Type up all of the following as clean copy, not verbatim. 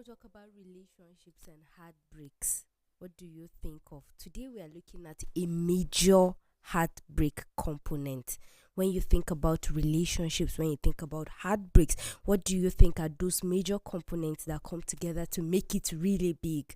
talk about relationships and heartbreaks, what do you think of? Today we are looking at a major heartbreak component. When you think about relationships, when you think about heartbreaks, what do you think are those major components that come together to make it really big?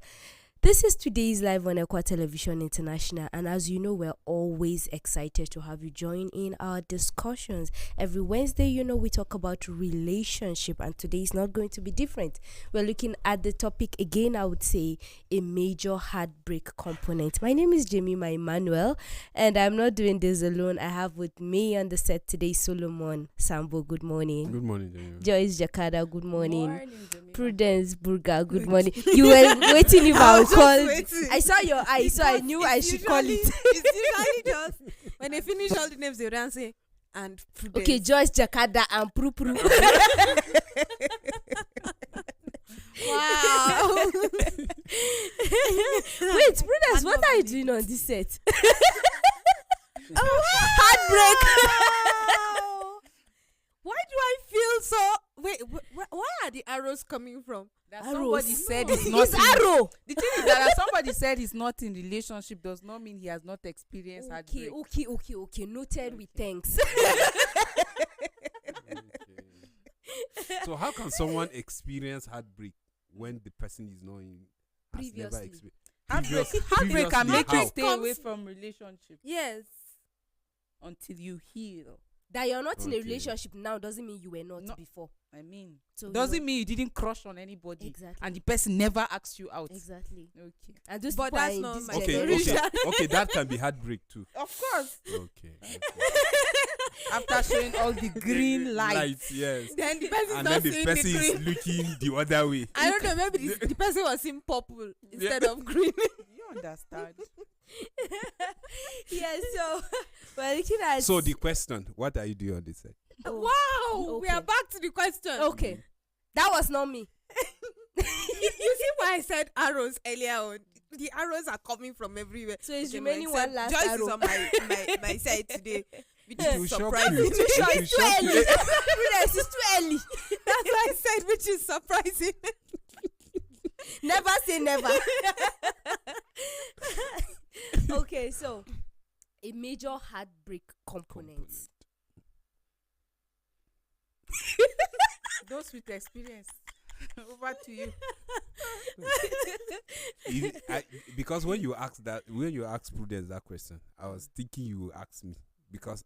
This is today's live on Equa Television International, and as you know, we're always excited to have you join in our discussions. Every Wednesday, we talk about relationship, and today is not going to be different. We're looking at the topic again, I would say, a major heartbreak component. My name is Jemima Emmanuel, and I'm not doing this alone. I have with me on the set today Solomon Sambo. Good morning. Good morning, Jemima. Joyce Jakada. Good morning. Jemima. Prudence Burga. Good morning. You were waiting if I would call. I saw your eyes, so I knew I should call it. It's usually just when they finish all the names, they don't say and Prudence. Okay, Joyce Jakada and Prupru. Wow. Wait, Prudence, what are you doing on this set? Heartbreak. Why do I feel so? Wait, why are the arrows coming from? That Arrows. somebody said No. he's not It's arrow. The thing is that somebody said he's not in relationship does not mean he has not experienced Okay, heartbreak. Noted with thanks. So how can someone experience heartbreak when the person is not in? Has never Previously. experienced. Heartbreak can make you How? stay away from relationship Yes. until you heal. That you're not in a Okay. relationship now doesn't mean you were not No. before. I mean, So doesn't mean you didn't crush on anybody Exactly. and the person never asked you out. Exactly. Okay. And those But people are that's in not this my Okay, generation. okay, that can be heartbreak too. Of course. Okay. After showing all the green lights. yes. Then the person And not then the seeing person the is green. looking the other way. I don't know. Maybe the person was seeing purple instead of green. You understand? Yeah, so we're looking at. So the question, what are you doing on this side? Oh, Wow. We okay. are back to the question. Okay, that was not me. You see why I said arrows earlier on? The arrows are coming from everywhere. So it's Okay, remaining except one last Joyce arrow. is on my side today, which It will is shock you. surprising. It will It's too shock early. you. Prudence, it's too early. That's why I said, which is surprising. Never say never. Okay, so a major heartbreak component. Those with experience. Over to you. Because when you ask Prudence that question, I was thinking you would ask me because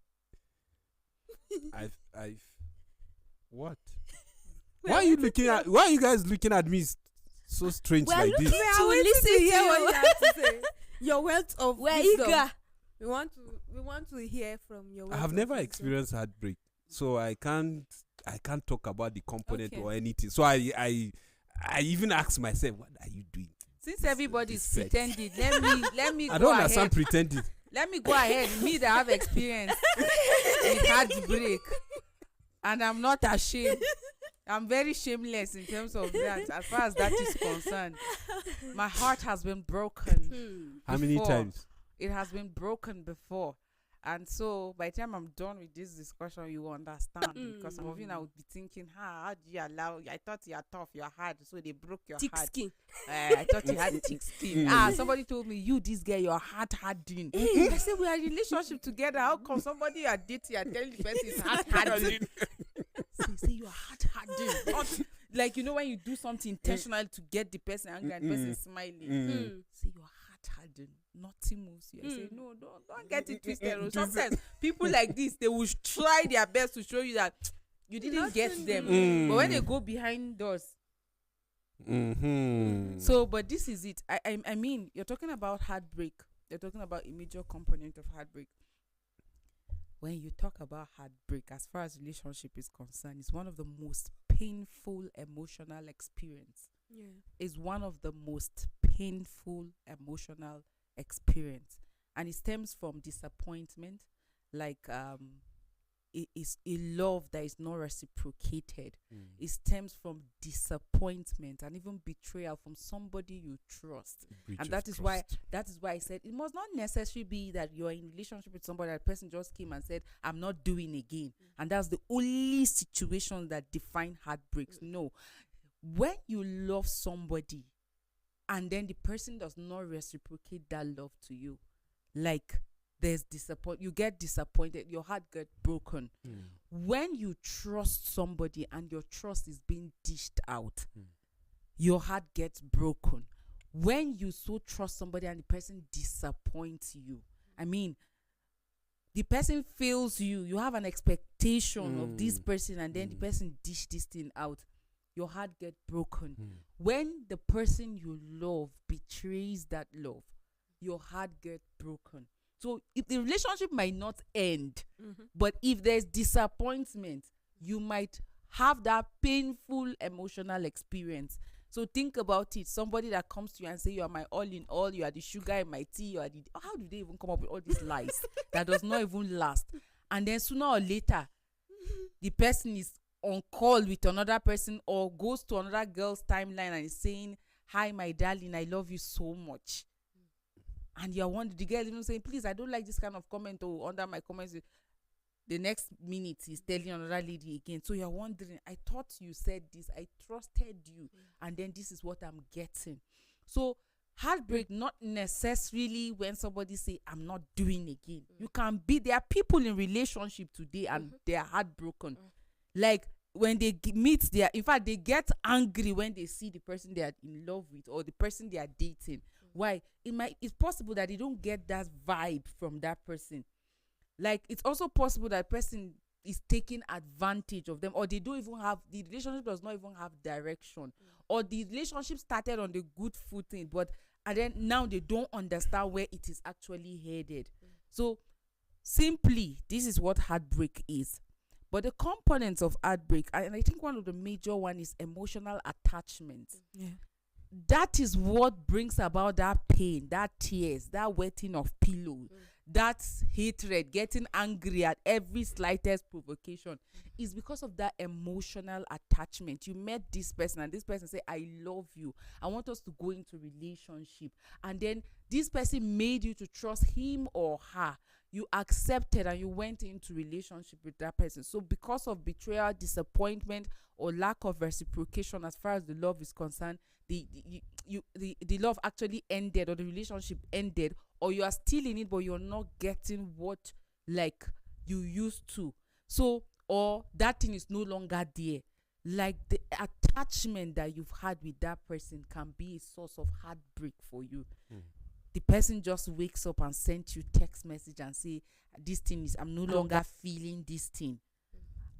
I've what? Why are you guys looking at me so strange We're like this? looking I to want listen to to hear what you. you have to say. Your wealth of We're wisdom. eager. We want to hear from your. I wealth have of never wisdom. experienced heartbreak, so I can't talk about the component Okay. or anything. So I even ask myself, what are you doing? Since everybody's This set. pretending, let me I go don't ahead. understand pretending. Let me go ahead. Me that have experience with heartbreak, and I'm not ashamed. I'm very shameless in terms of that. As far as that is concerned, my heart has been broken. How many before. times? It has been broken before. And so by the time I'm done with this discussion, you will understand. Because some of you now would be thinking, how do you allow? I thought you are tough, you are hard, so they broke your Thick heart. skin. I thought you had thick skin. Somebody told me, you, this girl, your heart hardened. I said, we are in a relationship together. How come somebody you are dating and telling the person is heart hardened? So you say your heart hardened. Not like, when you do something intentional to get the person angry and the person is smiling. Say your heart hardened. Nothing moves you. I say, no, don't get it twisted. Sometimes people like this, they will try their best to show you that you didn't get them. But when they go behind doors. So, but this is it. I mean, you're talking about heartbreak. You're talking about a major component of heartbreak. When you talk about heartbreak, as far as relationship is concerned, it's one of the most painful emotional experience. Yeah. It's one of the most painful emotional experience, and it stems from disappointment, like it is a love that is not reciprocated. It stems from disappointment and even betrayal from somebody you trust. And that is why I said it must not necessarily be that you're in a relationship with somebody, that person just came and said, I'm not doing again. And that's the only situation that define heartbreaks. No. when you love somebody and then the person does not reciprocate that love to you, like there's you get disappointed, your heart gets broken. When you trust somebody and your trust is being dished out, your heart gets broken. When you so trust somebody and the person disappoints you, I mean, the person fails you, you have an expectation of this person, and then the person dish this thing out, your heart gets broken. When the person you love betrays that love, your heart gets broken. So if the relationship might not end, but if there's disappointment, you might have that painful emotional experience. So think about it. Somebody that comes to you and say, you are my all in all, you are the sugar in my tea, you are the... How do they even come up with all these lies that does not even last? And then sooner or later, the person is on call with another person or goes to another girl's timeline and is saying, hi, my darling, I love you so much. And you're wondering, the girl even saying, please, I don't like this kind of comment, or under my comments, the next minute he's telling another lady again. So you're wondering, I thought you said this, I trusted you, and then this is what I'm getting. So heartbreak, not necessarily when somebody say, I'm not doing again. You can be, there are people in relationship today and they are heartbroken. Like when they meet their, in fact, they get angry when they see the person they are in love with or the person they are dating. Why? It's possible that they don't get that vibe from that person. Like, it's also possible that person is taking advantage of them, or they don't even have, the relationship does not even have direction, or the relationship started on the good footing, but and then now they don't understand where it is actually headed. So simply, this is what heartbreak is. But the components of heartbreak, and I think one of the major one is emotional attachment. Yeah. That is what brings about that pain, that tears, that wetting of pillow, that hatred, getting angry at every slightest provocation, is because of that emotional attachment. You met this person and this person say, I love you, I want us to go into relationship, and then this person made you to trust him or her. You accepted and you went into relationship with that person. So because of betrayal, disappointment, or lack of reciprocation as far as the love is concerned, the love actually ended, or the relationship ended, or you are still in it but you're not getting what like you used to. So, or that thing is no longer there. Like the attachment that you've had with that person can be a source of heartbreak for you. The person just wakes up and sends you text message and say, this thing is, I'm no longer feeling this thing.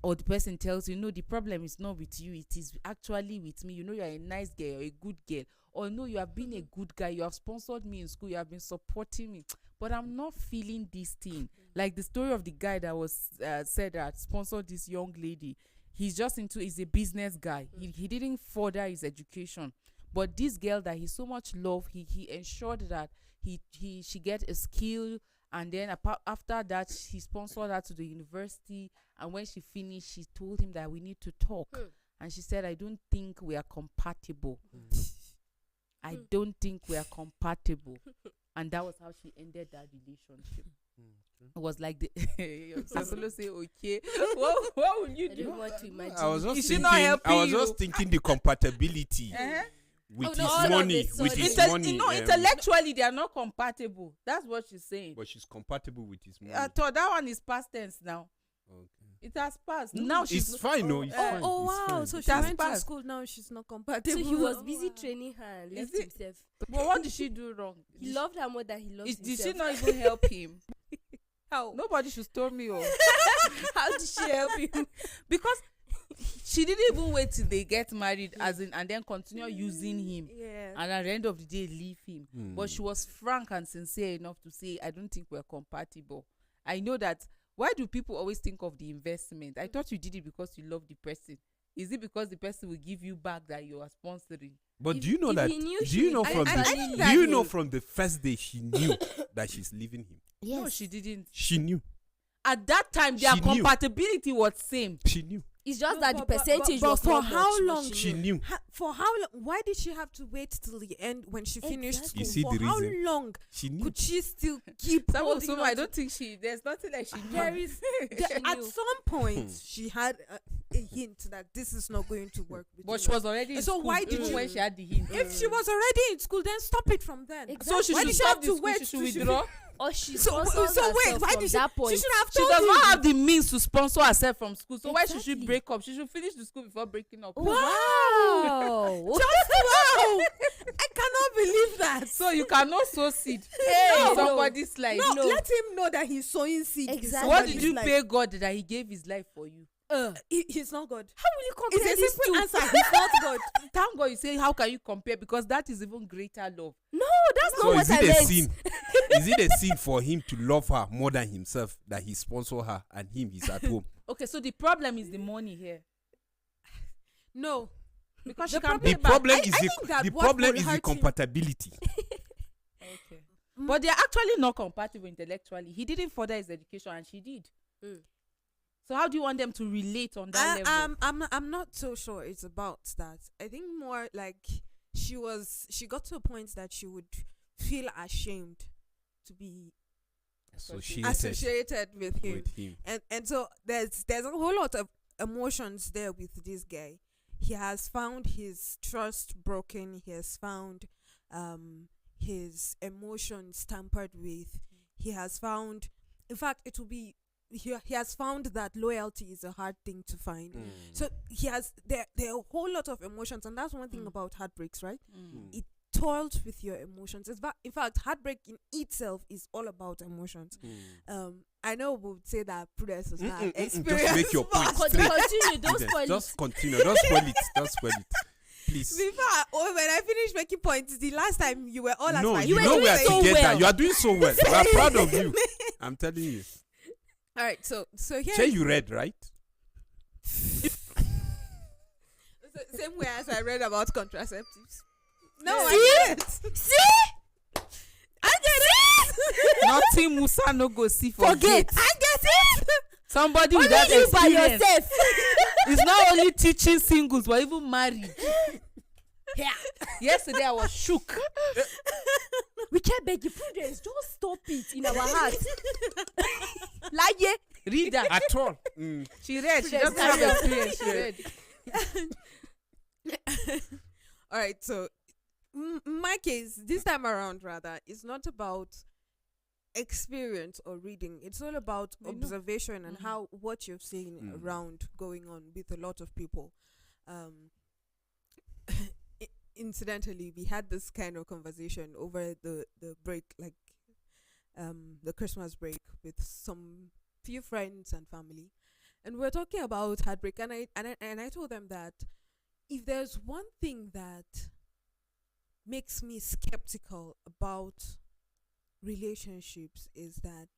Or the person tells you, no, the problem is not with you, it is actually with me. You know, you're a nice girl, you're a good girl. Or no, you have been a good guy, you have sponsored me in school, you have been supporting me, but I'm not feeling this thing. Like the story of the guy that was said that sponsored this young lady. He's a business guy. He didn't further his education. But this girl that he so much loved, he ensured that she get a skill, and then after that he sponsored her to the university, and when she finished she told him that we need to talk. And she said, I don't think we are compatible. I don't think we are compatible. And that was how she ended that relationship. It was like the Sasolo say, okay, what will you I do? don't want to imagine. I was just Is she thinking, not helping you? just thinking the compatibility with Oh, no, all his of money. a With sudden. his money. Intellectually they are not compatible. That's what she's saying. But she's compatible with his money. I thought that one is past tense now. Okay. It has passed. Now she's It's fine, no, it's fine. Oh it's wow! fine. So It's she That's went to bad. school. Now she's not compatible. So he was Oh, busy wow. training her and Is left it- himself. But what did she do wrong? He loved her more than he loved Did she himself. not even help him? How? Nobody should stone me. How did she help him? Because she didn't even wait till they get married, as in, and then continue using him, Yeah. and at the end of the day leave him. But she was frank and sincere enough to say, I don't think we're compatible. I know that. Why do people always think of the investment? I thought you did it because you love the person. Is it because the person will give you back that you are sponsoring? But If- do you know if that? he knew Do she you know would from actually the? leave Do you know him. from the first day she knew that she's leaving him? Yes. No, she didn't. She knew. At that time, their She knew. compatibility was same. She knew. It's just No, that the but- percentage but was for not how much, but long? She knew. For how long? Why did she have to wait till the end when she finished Exactly. school? You see For the how reason? long She knew. could she still keep holding So on I to- don't think there's nothing like she knew. There is She at knew. some point she had a hint that this is not going to work. But she was already in So school why did even you- when she had the hint. If she was already in school, then stop it from then. Exactly. So she Why should did she stop have the to school. wait She should till she- withdraw. Or she So sponsors wait, herself why from did she? that point. She should have She told does him. not have the means to sponsor herself from school. So why should she Exactly. break up? She should finish the school before breaking up. Oh, wow. Just wow! I cannot believe that. So you cannot sow seed No. in somebody's life. No, No. let him know that he's sowing seed. in Exactly. So what somebody's did you life. pay God that He gave His life for you? He's not God. How will you compare It's a these simple two? answer. He's not God. Thank God you say how can you compare, because that is even greater love. No, that's So not is what I it a meant. sin? Is it a sin for him to love her more than himself, that he sponsor her and him he's at home? Okay, so the problem is the money here, No. because The she can problem- pay The back. problem I is think that the what problem will is the hurt him- compatibility. Okay. But they're actually not compatible intellectually. He didn't further his education and she did. Mm. So how do you want them to relate on that level? I'm not so sure it's about that. I think more like she got to a point that she would feel ashamed to be associated with him. And so there's a whole lot of emotions there with this guy. He has found his trust broken. He has found his emotions tampered with. He has found, in fact, it will be, he has found that loyalty is a hard thing to find. So he has, there are a whole lot of emotions, and that's one thing Mm. about heartbreaks, right? Mm. It toils with your emotions. In fact, heartbreak in itself is all about emotions. I know we would say that Prudence was not experienced. Just make your but- point straight. Continue, don't spoil it. Just continue. Don't spoil it. Don't spoil it. Please. Before, when I finished making points, the last time you were all at No, my you were know doing we are so together. well. You are doing so well. We are proud of you. I'm telling you. All right, so here. Say you read, right? So, same way as I read about contraceptives. No, See? I get it. See? I get it. Nothing Musa no go see forget. I get it. Somebody Only without you by experience yourself. is not only teaching singles but even married. Yeah. Yesterday I was shook. We can't beg you, Prudence. Just stop it in our hearts. Lie. Read that. At all. She read. She Prudence, doesn't have carry on. experience. She read. All right, so my case this time around, rather, it's not about experience or reading. It's all about We know. observation and Mhm. how what you've seen Mm. around going on with a lot of people. Incidentally, we had this kind of conversation over the break, like the Christmas break, with some few friends and family, and we're talking about heartbreak, and I told them that if there's one thing that makes me skeptical about relationships is that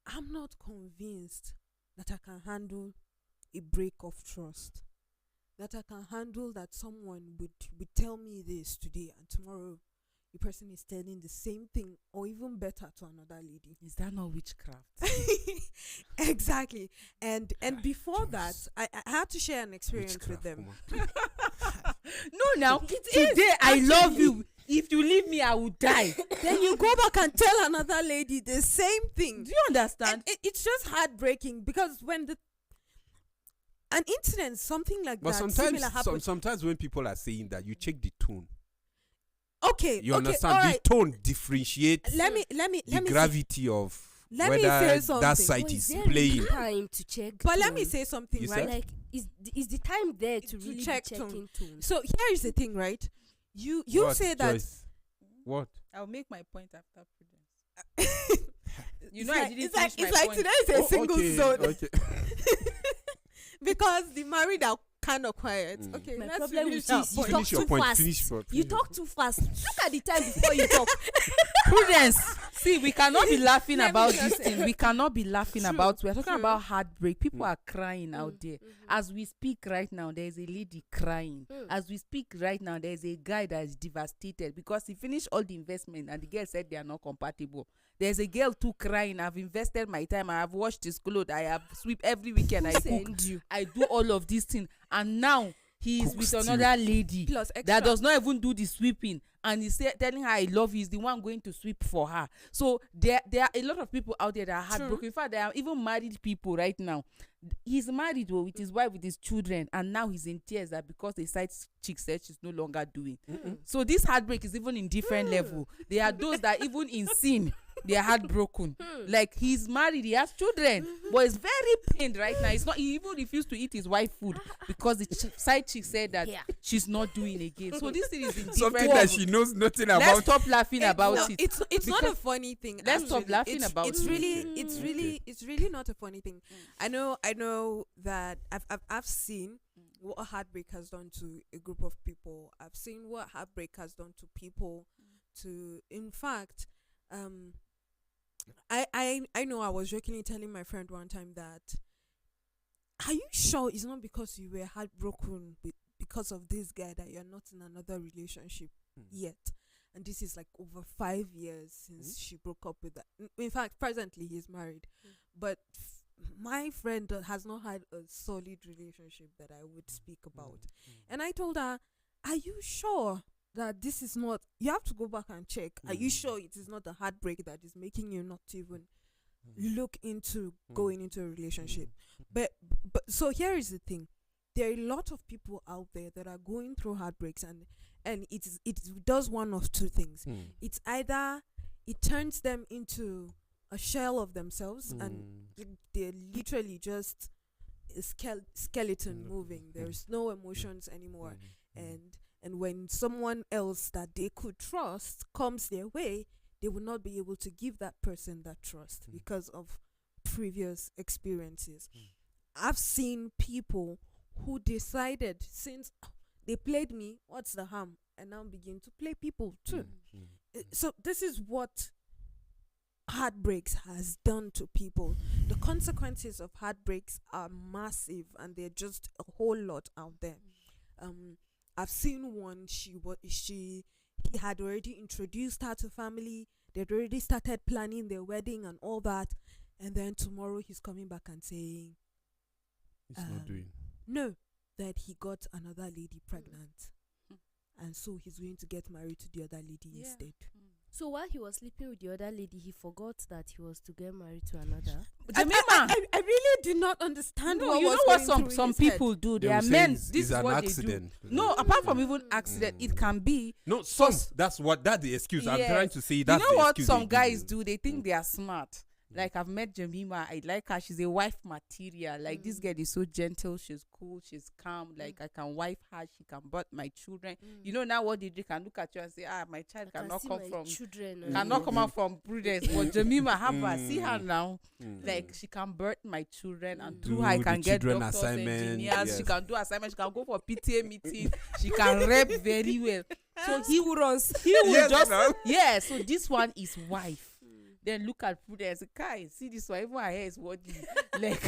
I'm not convinced that I can handle a break of trust. That I can handle that someone would tell me this today and tomorrow the person is telling the same thing or even better to another lady. Is that not witchcraft? Exactly. And before that, I had to share an experience with them. No, now It today is, I love actually. you. If you leave me, I will die. Then you go back and tell another lady the same thing. Do you understand? And it's just heartbreaking because when an incident, something like But that, similar sometimes, happens. sometimes when people are saying that, you check the tone. Okay, You okay, understand? all The right. tone differentiates Let me the gravity of let me whether say that something. site But is there playing. time to check. But let tone? me say something, You right? said? like, is the time there to To really check be tone. checking tone? So here is the thing, right? You What, say that Joyce? What? I'll make my point after Prudence. You know, I didn't it's like, finish it's my like point. today is a single okay, zone okay. because the married are kind of quiet. Mm. Okay, My let's problem finish with that this, you point. talk Finish your too point. fast. Finish your You finish talk too fast. Look at the time before you talk. Prudence. See, we cannot be laughing Let me about just this say- thing. We cannot be laughing True, about. We are talking true. about heartbreak. People Mm. are crying out there. Mm-hmm. As we speak right now, there is a lady crying. Mm. As we speak right now, there is a guy that is devastated because he finished all the investment and the girl said they are not compatible. There's a girl too crying. I've invested my time. I have washed his clothes. I have sweep every weekend. I cook. Send you. I do all of these things. And now he's Cook with stew. another lady Plus extra. that does not even do the sweeping, and he's telling her I love you, is the one going to sweep for her. So there are a lot of people out there that are heartbroken. In fact, there are even married people right now. He's married though, with his wife, with his children, and now he's in tears that because the side chick said she's no longer doing. So this heartbreak is even in different level. There are those that even in sin they are heartbroken. Like he's married, he has children, but he's very pained right now. It's not, he even refused to eat his wife's food because the side chick said that she's not doing again. So this thing is in different Something level. that she knows nothing Let's about. stop laughing about it. It's not a Because funny thing. let's stop actually. laughing It's- about it's it. really Okay. it's really not a funny thing. I know that I've seen what a heartbreak has done to a group of people. I've seen what heartbreak has done to people. In fact, I know I was jokingly telling my friend one time that, are you sure it's not because you were heartbroken because of this guy that you're not in another relationship yet? And this is like over 5 years since she broke up with that. In fact, presently he's married, but my friend has not had a solid relationship that I would speak about. And I told her, are you sure that this is not, you have to go back and check. Are you sure it is not the heartbreak that is making you not even look into going into a relationship? But so here is the thing. There are a lot of people out there that are going through heartbreaks, and it does one of two things. It's either it turns them into a shell of themselves, and they're literally just a skeleton moving. There's no emotions anymore. And when someone else that they could trust comes their way, they will not be able to give that person that trust because of previous experiences. I've seen people who decided, since they played me, what's the harm? And now begin to play people too. So this is what heartbreaks has done to people. The consequences of heartbreaks are massive, and they're just a whole lot out there. I've seen one. He had already introduced her to family. They'd already started planning their wedding and all that, and then tomorrow he's coming back and saying, It's not doing. no, that he got another lady pregnant, and so he's going to get married to the other lady instead. So while he was sleeping with the other lady, he forgot that he was to get married to another. Jemima, I really do not understand no, what you was know what going through some his head. people do. They They are will say men. it's This is an what accident. they do. No, apart from even accident, it can be. No, some. That's the excuse. I'm Yes. trying to say. You That's know the what excuse some they give guys you. do? They think they are smart. Like I've met Jemima, I like her. She's a wife material. Like this girl is so gentle. She's cool. She's calm. Like I can wife her. She can birth my children. You know now what they can look at you and say, my child I can cannot see come my from. children. Cannot come out from prudence. But Jemima, have her. See her now. Like she can birth my children, and through Do her I the can get children doctors, assignment, engineers. yes. She can do assignments. She can go for PTA meeting. She can rap very well. So he will Yes, just now. yeah. So this one is wife. Then look at prudence. Kai, see this one. Even her hair is woody. Like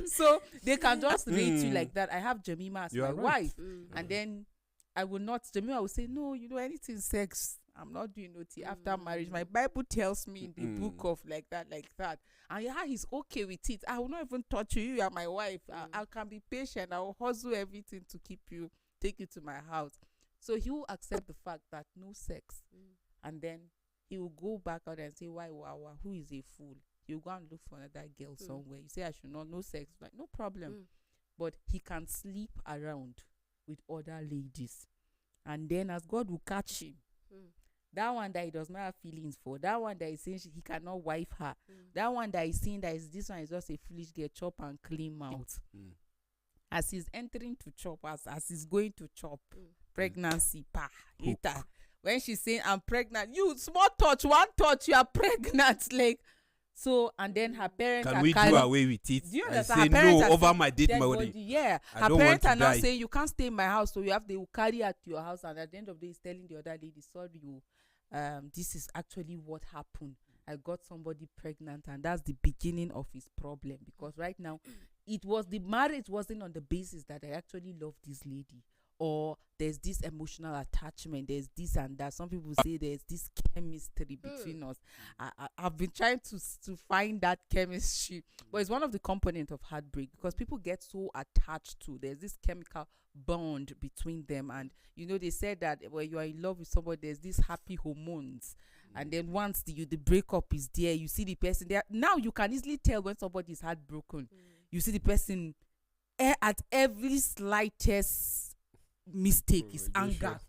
so they can just rate you like that. I have Jemima as You my are right. wife, and then I will not. Jemima will say, no, you know anything sex. I'm not doing naughty after marriage. My Bible tells me in the book of like that. And yeah, he's okay with it. I will not even touch you. You are my wife. I can be patient. I will hustle everything to keep you, take you to my house. So he will accept the fact that no sex, and then he will go back out and say, why, who is a fool? You go and look for another girl somewhere. You say, I should not, no sex. Like, no problem. But he can sleep around with other ladies. And then as God will catch him, that one that he does not have feelings for, that one that is saying he cannot wife her, that one that is saying that this one is just a foolish girl, chop and clean mouth. As he's entering to chop, as he's going to chop, pregnancy, later. When she's saying, I'm pregnant, you small touch, one touch, you are pregnant. Like, so, and then her parents Can are we do carrying, away with it? do you And understand? say Her parents no are over saying, my dead dead body. Yeah. I Her don't want parents to are now die. saying, you can't stay in my house, so they will carry her to your house. And at the end of the day, he's telling the other lady, sorry, this is actually what happened. I got somebody pregnant, and that's the beginning of his problem. Because right now, it was the marriage wasn't on the basis that I actually love this lady, or there's this emotional attachment, there's this and that. Some people say there's this chemistry between us. I've been trying to find that chemistry, but it's one of the components of heartbreak, because people get so attached to, there's this chemical bond between them. And they said that when you are in love with somebody, there's these happy hormones, and then once the breakup is there, you see the person there. Now you can easily tell when somebody is heartbroken. You see the person at every slightest mistake is anger,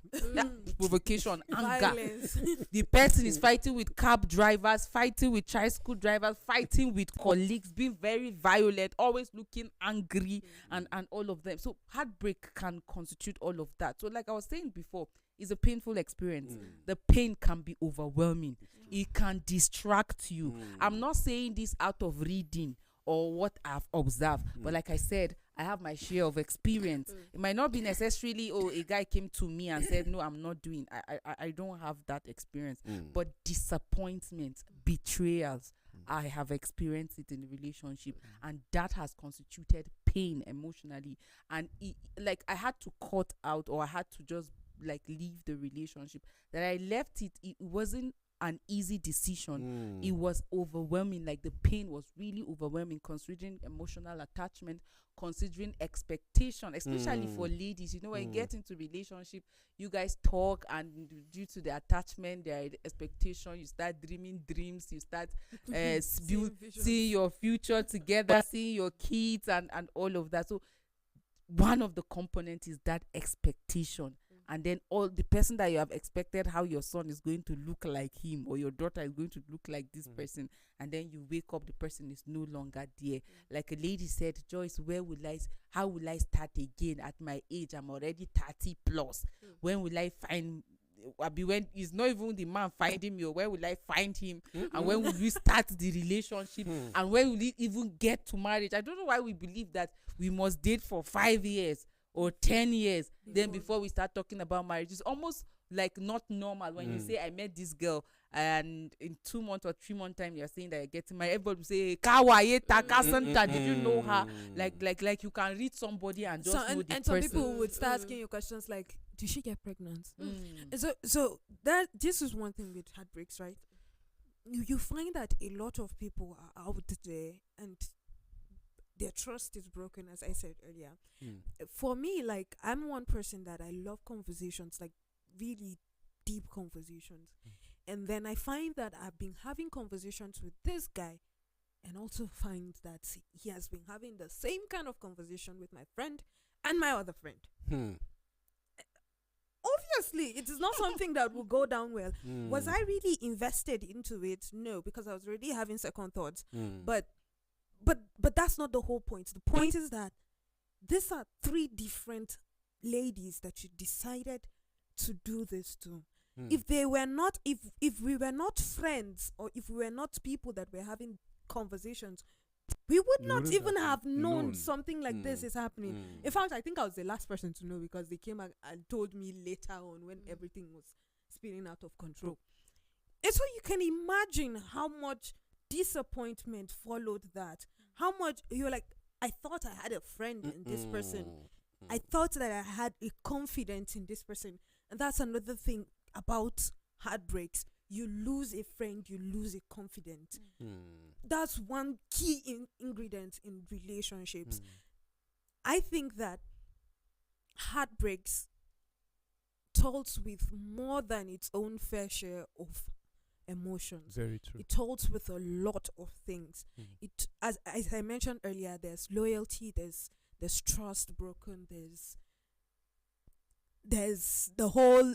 provocation, anger. Violence. The person is fighting with cab drivers, fighting with tricycle drivers, fighting with colleagues, being very violent, always looking angry, and all of them. So heartbreak can constitute all of that. So like I was saying before, it's a painful experience. The pain can be overwhelming. It can distract you. I'm not saying this out of reading or what I've observed, but like I said, I have my share of experience. It might not be necessarily, a guy came to me and said, no, I'm not doing. I don't have that experience. But disappointment, betrayals, I have experienced it in the relationship, and that has constituted pain emotionally. And like I had to cut out, or I had to just like leave the relationship. That I left it. It wasn't an easy decision. It was overwhelming. Like the pain was really overwhelming, considering emotional attachment, considering expectation, especially for ladies. When you get into relationship, you guys talk, and due to the attachment, the expectation, you start dreaming dreams, you start seeing your future together, seeing your kids, and all of that. So one of the components is that expectation. And then all the person that you have expected, how your son is going to look like him, or your daughter is going to look like this person, and then you wake up, the person is no longer there. Like a lady said, Joyce, how will I start again at my age? I'm already 30 plus. When will I find? When it's not even the man finding me, or where will I find him? And when will we start the relationship? And when will it even get to marriage? I don't know why we believe that we must date for 5 years or 10 years, then before we start talking about marriage. It's almost like not normal when you say, I met this girl, and in 2 months or 3 months time, you're saying that you're getting married. Everybody will say, Kawaye Takasanta, did you know her? Like you can read somebody and just know the person. And some people would start asking you questions like, did she get pregnant? And so that this is one thing with heartbreaks, right? You find that a lot of people are out there, and their trust is broken, as I said earlier. For me, like, I'm one person that I love conversations, like really deep conversations. And then I find that I've been having conversations with this guy, and also find that he has been having the same kind of conversation with my friend and my other friend. Obviously, it is not something that will go down well. Was I really invested into it? No, because I was already having second thoughts. But that's not the whole point. The point is that these are 3 different ladies that you decided to do this to. If they were not, if we were not friends, or if we were not people that were having conversations, we would not even have known something like this is happening. In fact, I think I was the last person to know, because they came and told me later on, when everything was spinning out of control. And so you can imagine how much disappointment followed that. How much you're like, I thought I had a friend in this person. I thought that I had a confidence in this person. And that's another thing about heartbreaks. You lose a friend, you lose a confidence. That's one key ingredient in relationships. I think that heartbreaks tolls with more than its own fair share of emotions. Very true. It tolls with a lot of things. It, as I mentioned earlier, there's loyalty, there's trust broken, there's the whole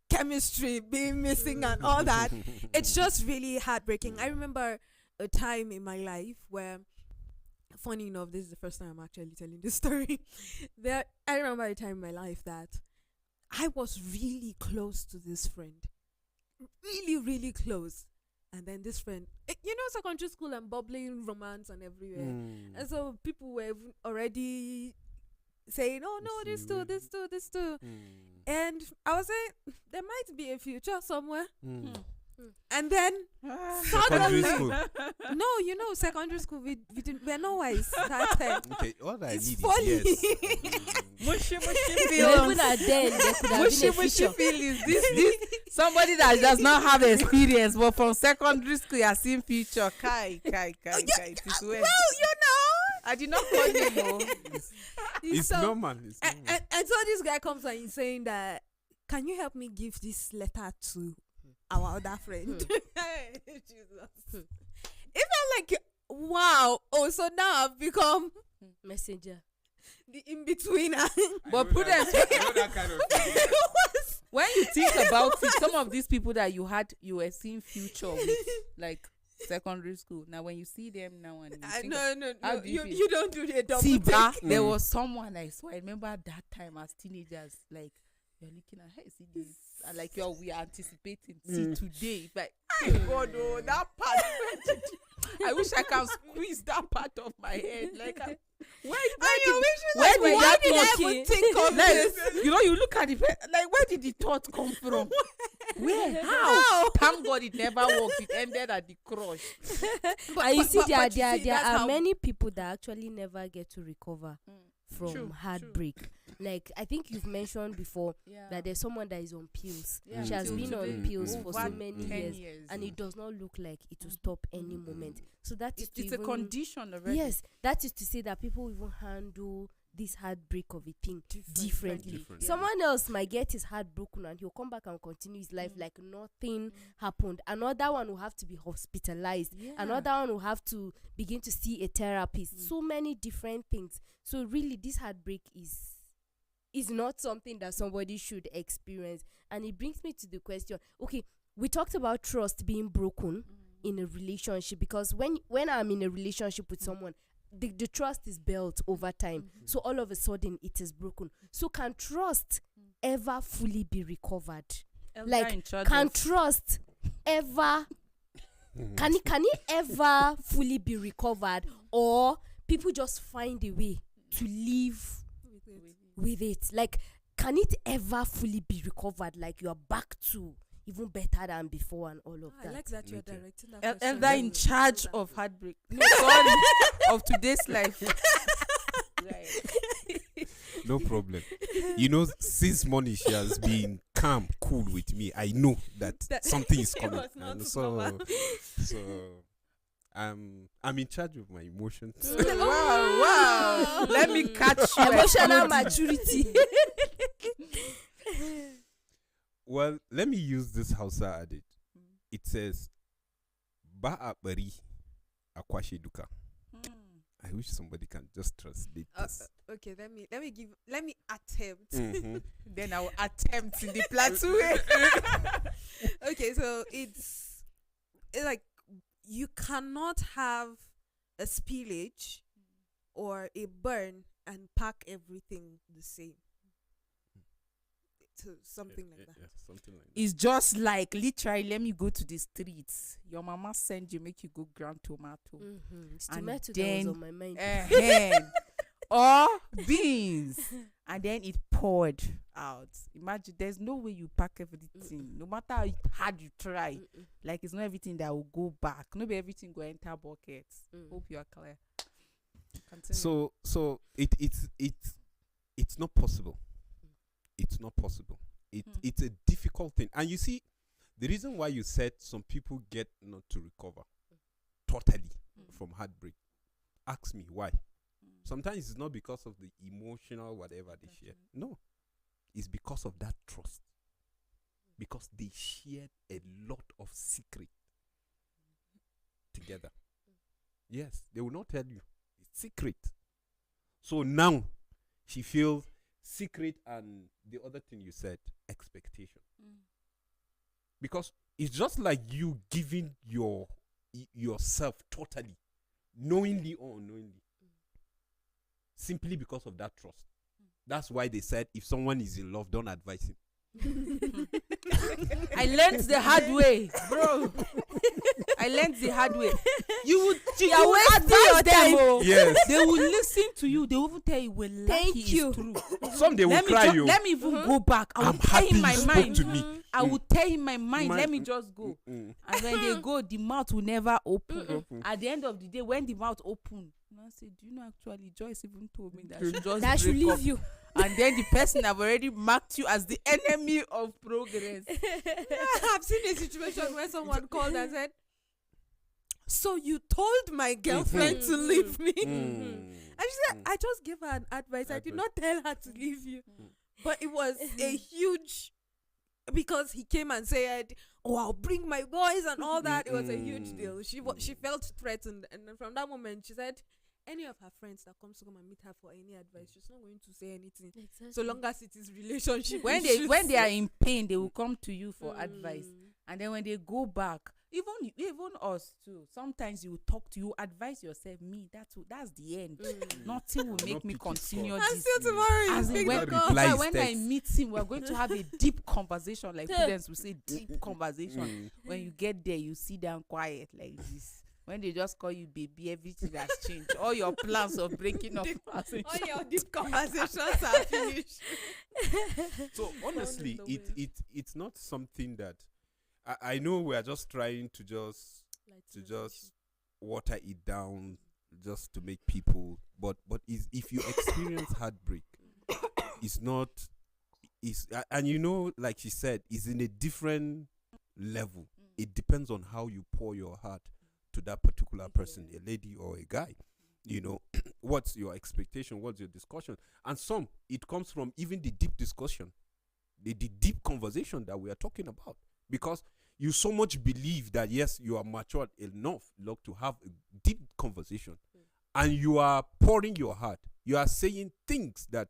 chemistry being missing and all that. It's just really heartbreaking. I remember a time in my life where, funny enough, this is the first time I'm actually telling this story. I remember a time in my life that I was really close to this friend. Really, really close. And then this friend, secondary school and bubbling romance and everywhere. And so people were already saying, oh no, this too. And I was saying, there might be a future somewhere. And then Secondary suddenly, school. no, secondary school, we're not wise that time. Okay, all I It's need funny. is yes. Mushy Even feelings. at then, there could have Mushy been a feature. feelings. This somebody that does not have experience, but from secondary school, you are seeing future. Kai. It is well. I did not call him. It's So- normal. It's normal. And so this guy comes and he's saying that, can you help me give this letter to our other friend? Jesus. It felt like, wow. Oh, so now I've become Messenger. the in-betweener. But prudence, that kind of thing. when you think about it, some of these people that you were seeing future with, like secondary school. Now, when you see them now and you think how No. do you feel? You don't do the double See, take. there was someone I saw. I remember that time as teenagers, like you're looking at, hey, see this, and like we are anticipating. See today, like, hey God, oh, that part. I wish I can squeeze that part of my head. Like, where did Why did I even think of this? you look at it, like, where did the thought come from? Where? How? Thank God it never worked. It ended at the crush. And you see, there that's are how- many people that actually never get to recover from True, heartbreak. Like, I think you've mentioned before that there's someone that is on pills. Yeah. She has Till been on today. pills for so Over many 10 years, and it does not look like it will stop any moment. So that is to It's a even- condition already. Yes, that is to say that people even handle this heartbreak of a thing differently. Differently. Someone else might get his heart broken and he'll come back and continue his life like nothing happened. Another one will have to be hospitalized. Yeah. Another one will have to begin to see a therapist. So many different things. So really, this heartbreak is not something that somebody should experience. And it brings me to the question, okay, we talked about trust being broken in a relationship, because when I'm in a relationship with someone, the trust is built over time. So all of a sudden it is broken. So can trust ever fully be recovered? Elder Like, in charge can of- trust ever can it ever fully be recovered, or people just find a way to live with it? Like, can it ever fully be recovered? Like, you are back to even better than before and all of I that. like that you're Okay. directing that Elder question. in charge of heartbreak. No, sorry, of today's life. Right. No problem. Since morning she has been calm, cool with me. I know that something is It coming. was not And normal. so I'm in charge of my emotions. Wow. Let me catch you. Emotional exploding. maturity. Well, let me use this Hausa adage. It says, "Ba a bari akwashe duka." I wish somebody can just translate this. Okay, let me attempt. Mhm. Then I will attempt in the plateau way. Okay, so it's like you cannot have a spillage or a burn and pack everything the same. So something like that. Yeah, something like that. It's just like, literally, let me go to the streets. Your mama send you, make you go ground tomato. It's And tomato that then, was on my mind. Or beans. And then it poured out. Imagine, there's no way you pack everything. No matter how hard you try. Like, it's not everything that will go back. Not be everything go enter buckets. Hope you are clear. Continue. So it's not possible. It's not possible. It's a difficult thing. And you see, the reason why you said some people get not to recover totally from heartbreak, ask me why. Sometimes it's not because of the emotional whatever they share. No. It's because of that trust. Because they shared a lot of secret together. Yes, they will not tell you. It's secret. So now she feels secret, and the other thing you said, expectation. Because it's just like you giving yourself totally, knowingly or unknowingly, simply because of that trust. That's why they said if someone is in love, don't advise him. I learned the hard way, bro. I I learned the hard way. You would You're wasting your advise them. time. Oh. Yes. They will listen to you. They will even tell you, well, Thank lucky you. is true. Some they will Let me, cry you. let me even go back. I will I'm tell happy him you my spoke mind. to me. I will tell him my mind. Mind- Let me just go. Mm. And when they go, the mouth will never open. At the end of the day, when the mouth open, I say, do you know actually Joyce even told me that she just That should break leave up. you. And then the person have already marked you as the enemy of progress. I've seen a situation where someone called and said, "So you told my girlfriend to leave me?" Mm. And she said, "I just gave her an advice. I did not tell her to leave you." But it was a huge, because he came and said, "Oh, I'll bring my boys," and all that. It was a huge deal. She felt threatened, and then from that moment she said, any of her friends that comes to come and meet her for any advice, she's not going to say anything. So long as it is relationship. When they are in pain, they will come to you for advice. And then when they go back, even us too, sometimes you will talk to you, advise yourself, me, that's the end. Nothing will make me continue And this. still tomorrow As is in big when, call. reply when I text. meet him, we're going to have a deep conversation. Like students will say, deep conversation. When you get there, you sit down quiet like this. When they just call you baby, everything has changed. All your plans of breaking up. All your deep conversations are finished. So honestly, Sound is the it's not something that I know we are just trying to just water it down just to make people, but if you experience heartbreak, it's not, and you know, like she said, it's in a different level. It depends on how you pour your heart to that particular person, a lady or a guy. You know, what's your expectation, what's your discussion, and some, it comes from even the deep discussion, the deep conversation that we are talking about, because you so much believe that yes, you are matured enough, look, to have a deep conversation, and you are pouring your heart, you are saying things that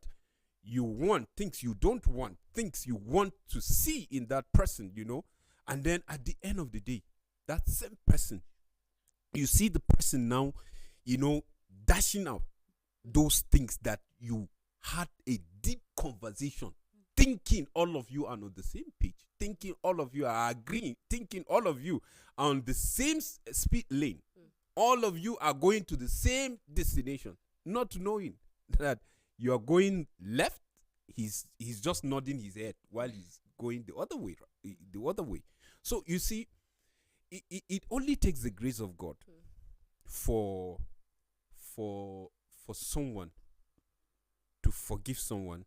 you want, things you don't want, things you want to see in that person, you know. And then at the end of the day, that same person, you see the person now, you know, dashing out those things that you had a deep conversation, thinking all of you are on the same page, thinking all of you are agreeing, thinking all of you are on the same speed lane, all of you are going to the same destination, not knowing that you are going left, he's just nodding his head while he's going the other way. So you see, it only takes the grace of God for someone to forgive someone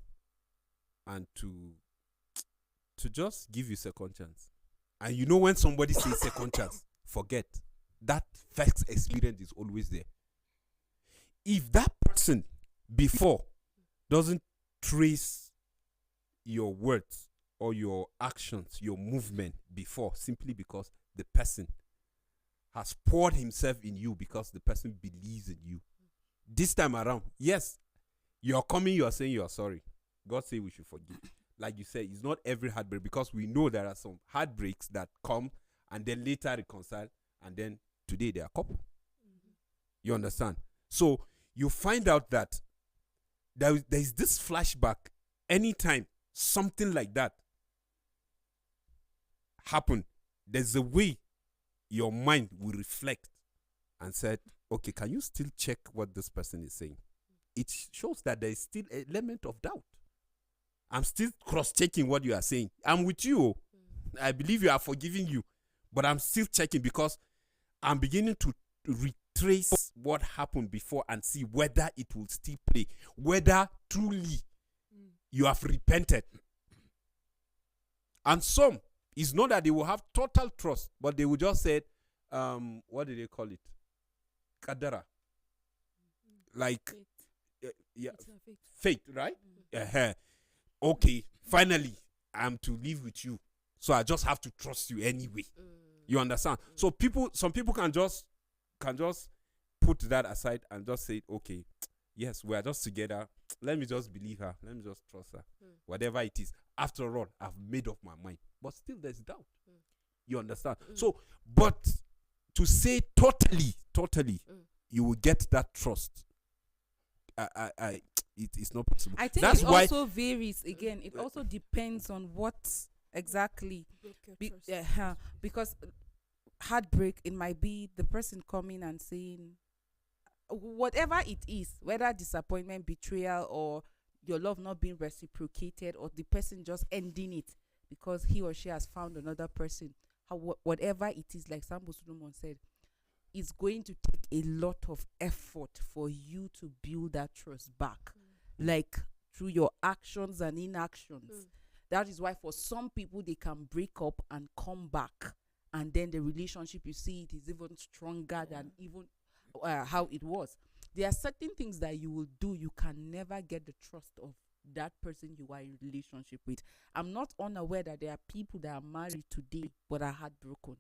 and to just give you second chance. And you know, when somebody says second chance, forget that first experience is always there. If that person before doesn't trace your words or your actions, your movement before, simply because the person has poured himself in you, because the person believes in you, this time around, yes, you're coming, you're saying you're sorry. God say we should forgive. Like you said, it's not every heartbreak, because we know there are some heartbreaks that come and then later reconcile, and then today they are couple. You understand? So you find out that there is this flashback anytime something like that happened. There's a way your mind will reflect and said, okay, can you still check what this person is saying? It shows that there is still an element of doubt. I'm still cross-checking what you are saying. I'm with you. I believe you are forgiving you, but I'm still checking, because I'm beginning to retrace what happened before and see whether it will still play, whether truly you have repented. And some, it's not that they will have total trust, but they will just say, what do they call it? Kadara. Like, yeah, faith, right? Okay, finally, I'm to live with you, so I just have to trust you anyway. You understand? So some people can just put that aside and just say, okay, yes, we are just together. Let me just believe her. Let me just trust her. Whatever it is. After all, I've made up my mind. But still, there's doubt. You understand? So, but to say totally, you will get that trust. It's not possible. I think That's it why also varies. Again, it also depends on what exactly. Because heartbreak, it might be the person coming and saying whatever it is, whether disappointment, betrayal, or your love not being reciprocated, or the person just ending it because he or she has found another person. Whatever it is, like Sambo Solomon said, it's going to take a lot of effort for you to build that trust back, like through your actions and inactions. That is why for some people they can break up and come back, and then the relationship, you see, it is even stronger than even how it was. There are certain things that you will do, you can never get the trust of that person you are in relationship with. I'm not unaware that there are people that are married today but are heartbroken.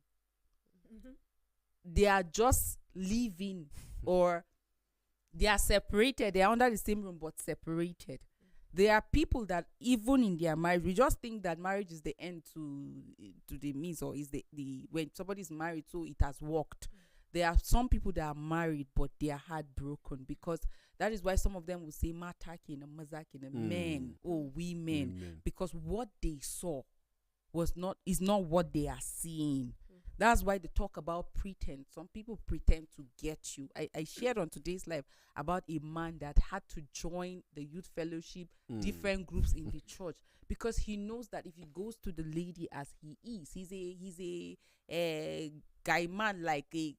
They are just living, or they are separated, they are under the same room but separated. There are people that even in their marriage, we just think that marriage is the end to the means, or is the when somebody is married, so it has worked. There are some people that are married but they are heartbroken, because that is why some of them will say mataki and mazaki and men, oh women, because what they saw is not what they are seeing. That's why they talk about pretend. Some people pretend to get you. I shared on today's live about a man that had to join the youth fellowship, different groups in the church, because he knows that if he goes to the lady as he is, he's a guy man, like a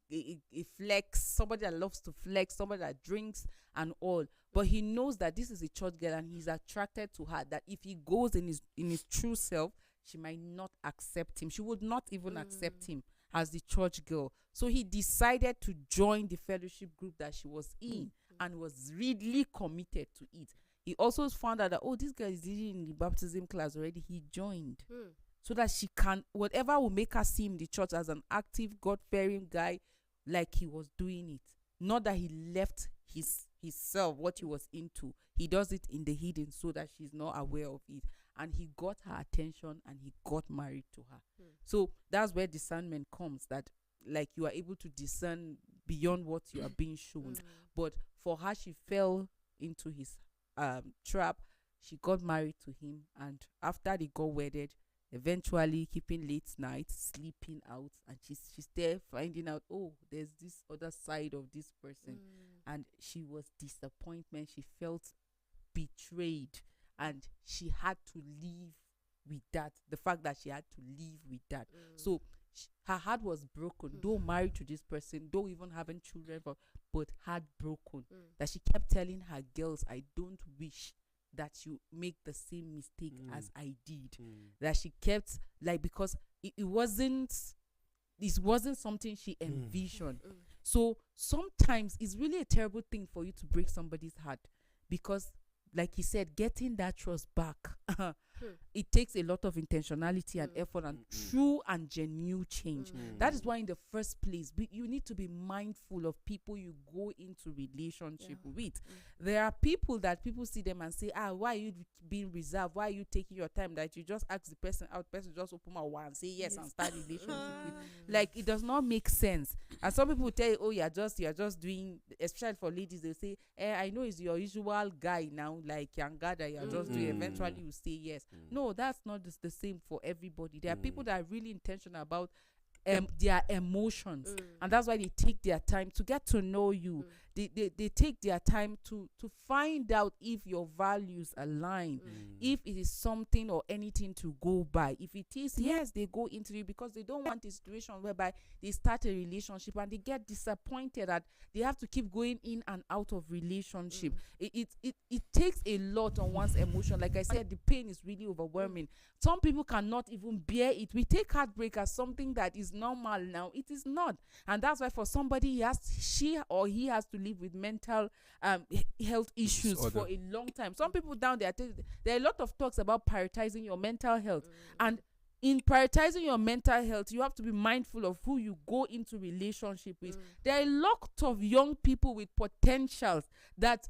flex, somebody that loves to flex, somebody that drinks and all. But he knows that this is a church girl and he's attracted to her, that if he goes in his true self, she might not accept him. She would not even accept him as the church girl. So he decided to join the fellowship group that she was in and was really committed to it. He also found out that, oh, this girl is in the baptism class already. He joined so that she can, whatever will make her see him in the church as an active, God-fearing guy, like he was doing it. Not that he left his self, what he was into. He does it in the hidden so that she's not aware of it. And he got her attention and he got married to her. So that's where discernment comes, that like you are able to discern beyond what you are being shown. But for her, she fell into his trap. She got married to him, and after they got wedded, eventually keeping late nights, sleeping out, and she's there finding out, oh, there's this other side of this person. And she was disappointment. She felt betrayed, and she had to live with that, the fact that she had to live with that. So her heart was broken, though married to this person, though even having children, but heartbroken, that she kept telling her girls, I don't wish that you make the same mistake as I did. That she kept, like, because it wasn't something she envisioned. So sometimes it's really a terrible thing for you to break somebody's heart, because like he said, getting that trust back, it takes a lot of intentionality and effort and true and genuine change. That is why in the first place, you need to be mindful of people you go into relationship with. There are people that people see them and say, why are you being reserved? Why are you taking your time? That you just ask the person out, the person just open my one and say yes and start relationship with. Like, it does not make sense. And some people tell you, oh, you're just doing, especially for ladies, they say, I know it's your usual guy now, like Yangada, you're just doing, eventually you say yes. No, that's not the same for everybody. There are people that are really intentional about their emotions, and that's why they take their time to get to know you. They take their time to find out if your values align, if it is something or anything to go by. If it is, yes, they go into it, because they don't want a situation whereby they start a relationship and they get disappointed that they have to keep going in and out of relationship. It takes a lot on one's emotion. Like I said, the pain is really overwhelming. Some people cannot even bear it. We take heartbreak as something that is normal now. It is not. And that's why for somebody, he has to live with mental health issues for a long time. Some people down there, there are a lot of talks about prioritizing your mental health. And in prioritizing your mental health, you have to be mindful of who you go into relationship with. There are a lot of young people with potentials that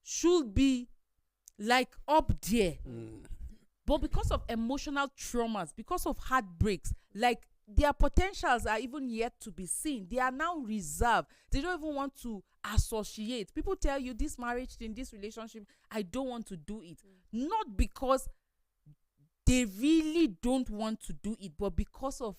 should be like up there. But because of emotional traumas, because of heartbreaks, like, their potentials are even yet to be seen. They are now reserved. They don't even want to associate. People tell you, this marriage thing, this relationship, I don't want to do it. Not because they really don't want to do it, but because of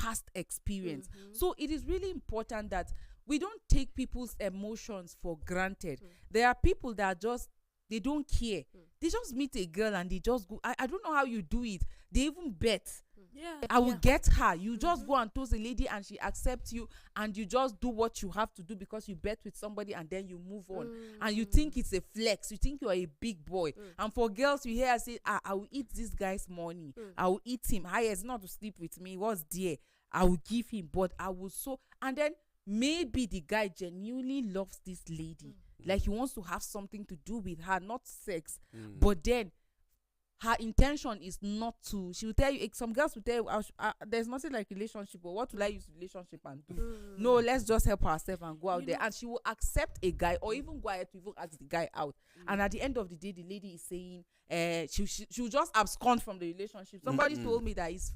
past experience. So it is really important that we don't take people's emotions for granted. There are people that just, they don't care. They just meet a girl and they just go. I don't know how you do it. They even bet. Yeah. I will get her. You just go and toast a lady and she accepts you, and you just do what you have to do because you bet with somebody, and then you move on. And you think it's a flex. You think you are a big boy. And for girls, you hear her say, I will eat this guy's money. I will eat him. It's not to sleep with me. What's there? I will give him, but I will so. And then maybe the guy genuinely loves this lady. Like he wants to have something to do with her, not sex. But then her intention is not to. She will tell you. Some girls will tell you, "There's nothing like relationship. But what will I use relationship and do? No, let's just help ourselves and go out there." And she will accept a guy, or even go ahead to even ask the guy out. And at the end of the day, the lady is saying, she will just abscond from the relationship. Somebody told me that it's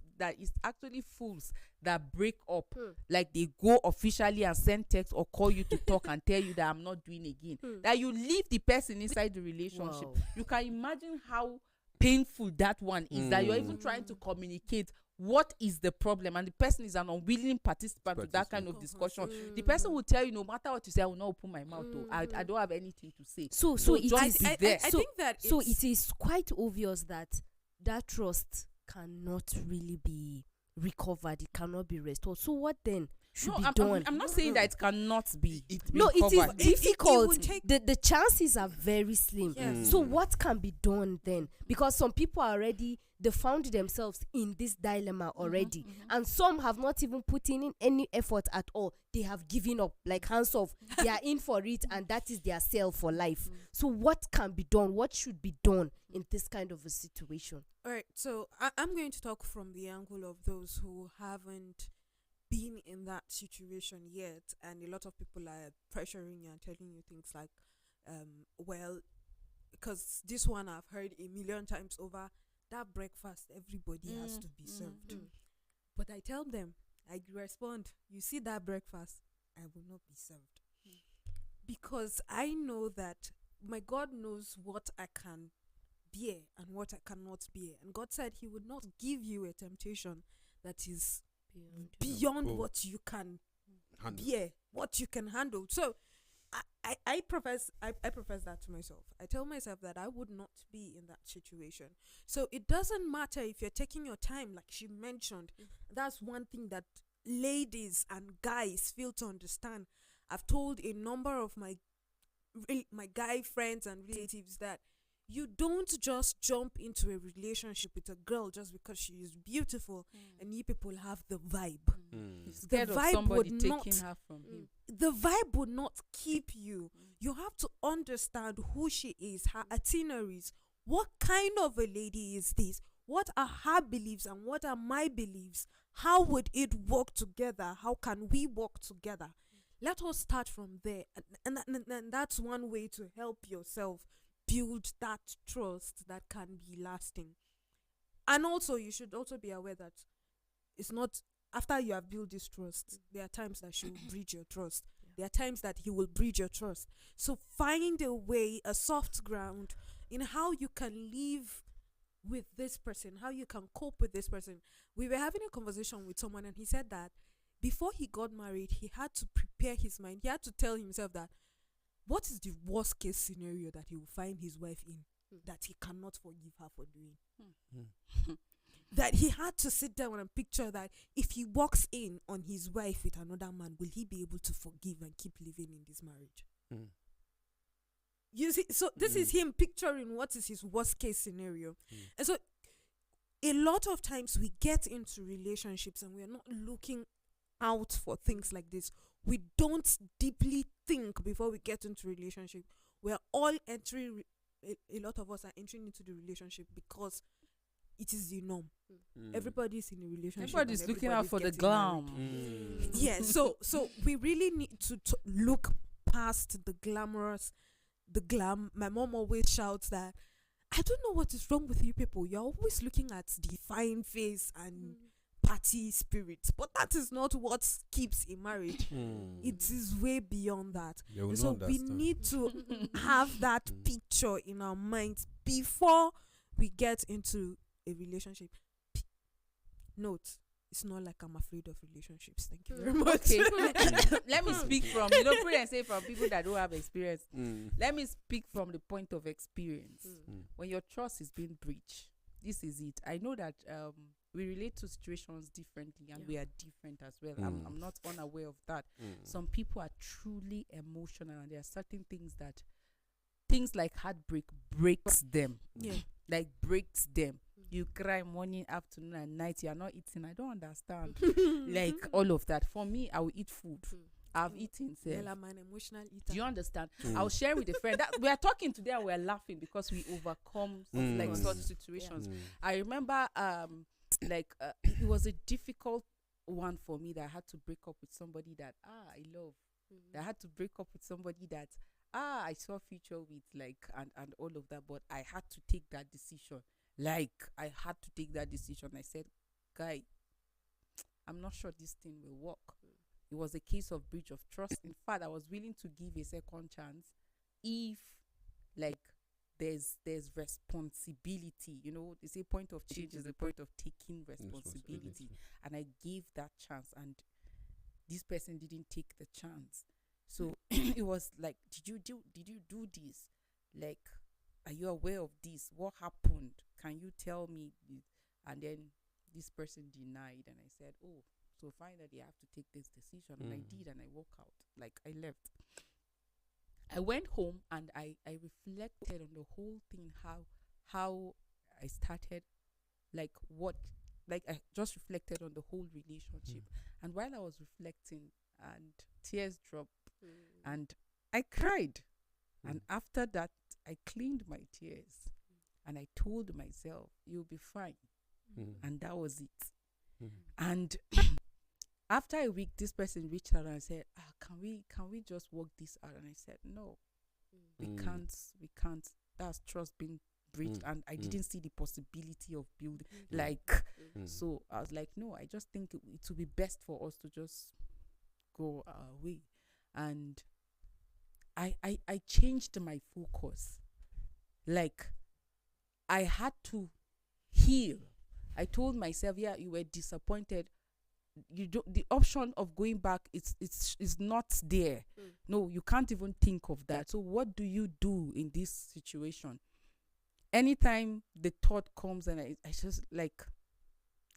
actually fools that break up, like they go officially and send text or call you to talk and tell you that I'm not doing again. That you leave the person inside the relationship. Wow. You can imagine how painful that one is, that you're even trying to communicate what is the problem, and the person is an unwilling participant to that kind of discussion. The person will tell you, no matter what you say, I will not open my mouth. I don't have anything to say. So it just is. be there. I think that So it is quite obvious that trust cannot really be recovered. It cannot be restored. So what then should be done? I'm not saying that it cannot be. No, it is recovered. difficult. would take- The chances are very slim. Yes. So what can be done then? Because some people are already, they found themselves in this dilemma already, and some have not even put in any effort at all. They have given up, like hands off. They are in for it, and that is their sale for life. So what can be done? What should be done in this kind of a situation? All right, so I'm going to talk from the angle of those who haven't been in that situation yet, and a lot of people are pressuring you and telling you things like, well, because this one I've heard a million times over, that breakfast everybody has to be served. But I tell them, I respond, you see that breakfast, I will not be served. Because I know that my God knows what I can bear and what I cannot bear. And God said he would not give you a temptation that is beyond what you can bear, what you can handle. So I profess that to myself. I tell myself that I would not be in that situation. So it doesn't matter if you're taking your time, like she mentioned. That's one thing that ladies and guys fail to understand. I've told a number of my guy friends and relatives that you don't just jump into a relationship with a girl just because she is beautiful and you people have the vibe. Instead The of vibe somebody would taking not- her from him. The vibe would not keep you. You have to understand who she is, her itineraries. What kind of a lady is this? What are her beliefs and what are my beliefs? How would it work together? How can we work together? Let us start from there. And that's one way to help yourself build that trust that can be lasting. And also, you should also be aware that it's not after you have built this trust, there are times that she will breach your trust. There are times that he will breach your trust. So find a way, a soft ground in how you can live with this person, how you can cope with this person. We were having a conversation with someone and he said that before he got married, he had to prepare his mind. He had to tell himself that what is the worst case scenario that he will find his wife in that he cannot forgive her for doing. That he had to sit down and picture that if he walks in on his wife with another man, will he be able to forgive and keep living in this marriage? You see, so this is him picturing what is his worst case scenario. And so a lot of times we get into relationships and we're not looking out for things like this. We don't deeply think before we get into relationship. We're all entering, a lot of us are entering into the relationship because it is the norm. Everybody's in a relationship. Everybody's and looking out for the getting glam. married. Yeah, so we really need to look past the glamorous, the glam. My mom always shouts that, I don't know what is wrong with you people. You're always looking at the fine face and party spirit, but that is not what keeps a marriage. It is way beyond that. And so we need to have that picture in our minds before we get into a relationship. Note, it's not like I'm afraid of relationships. Thank you very much. Okay. Let me speak from, put and say from people that don't have experience. Let me speak from the point of experience. When your trust is being breached, this is it. I know that we relate to situations differently, and we are different as well. I'm not unaware of that. Some people are truly emotional, and there are certain things like heartbreak breaks them. Yeah. Like breaks them. You cry morning, afternoon, and night. You are not eating. I don't understand. Like all of that. For me, I will eat food. I've eaten. Well, I'm an emotional eater. Do you understand? I'll share with a friend. That we are talking today and we are laughing because we overcome like such situations. I remember it was a difficult one for me that I had to break up with somebody that I love. That I had to break up with somebody that I saw future with, like, and all of that, but I had to take that decision. Like, I had to take that decision. I said, guy, I'm not sure this thing will work. It was a case of breach of trust. In fact, I was willing to give a second chance if, like, there's responsibility. You know, they say point of change is the point of taking responsibility. And I gave that chance, and this person didn't take the chance. So it was like, did you do this? Like, are you aware of this? What happened? Can you tell me? And then this person denied, and I said, oh, so finally I have to take this decision. And I did, and I walked out. Like, I left. I went home and I reflected on the whole thing, how I started, like I just reflected on the whole relationship. And while I was reflecting, and tears dropped, and I cried. And after that, I cleaned my tears, and I told myself, you'll be fine. And that was it. And after a week, this person reached out and said, can we just work this out? And I said, no, we can't. That's trust being breached. And I didn't see the possibility of building, so I was like, no, I just think it would be best for us to just go our way. And I changed my focus. Like, I had to heal. I told myself, yeah, you were disappointed. You don't, the option of going back, it's not there. No, you can't even think of that. So what do you do in this situation? Anytime the thought comes, and I just, like,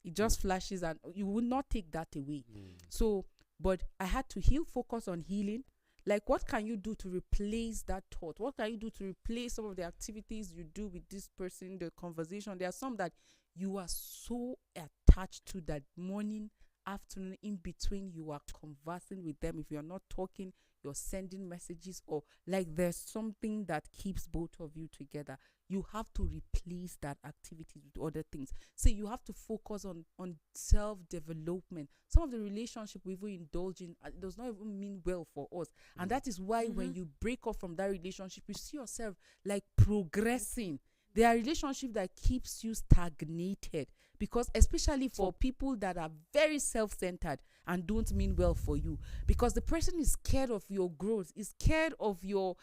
it just flashes, and you will not take that away. So, but I had to heal, focus on healing. Like, what can you do to replace that thought? What can you do to replace some of the activities you do with this person, the conversation? There are some that you are so attached to that morning, afternoon, in between, you are conversing with them. If you're not talking, you're sending messages, or like there's something that keeps both of you together. You have to replace that activity with other things. So you have to focus on self-development. Some of the relationship we even indulge in does not even mean well for us. And that is why when you break off from that relationship, you see yourself like progressing. There are relationships that keeps you stagnated, because especially for people that are very self-centered and don't mean well for you, because the person is scared of your growth, is scared of your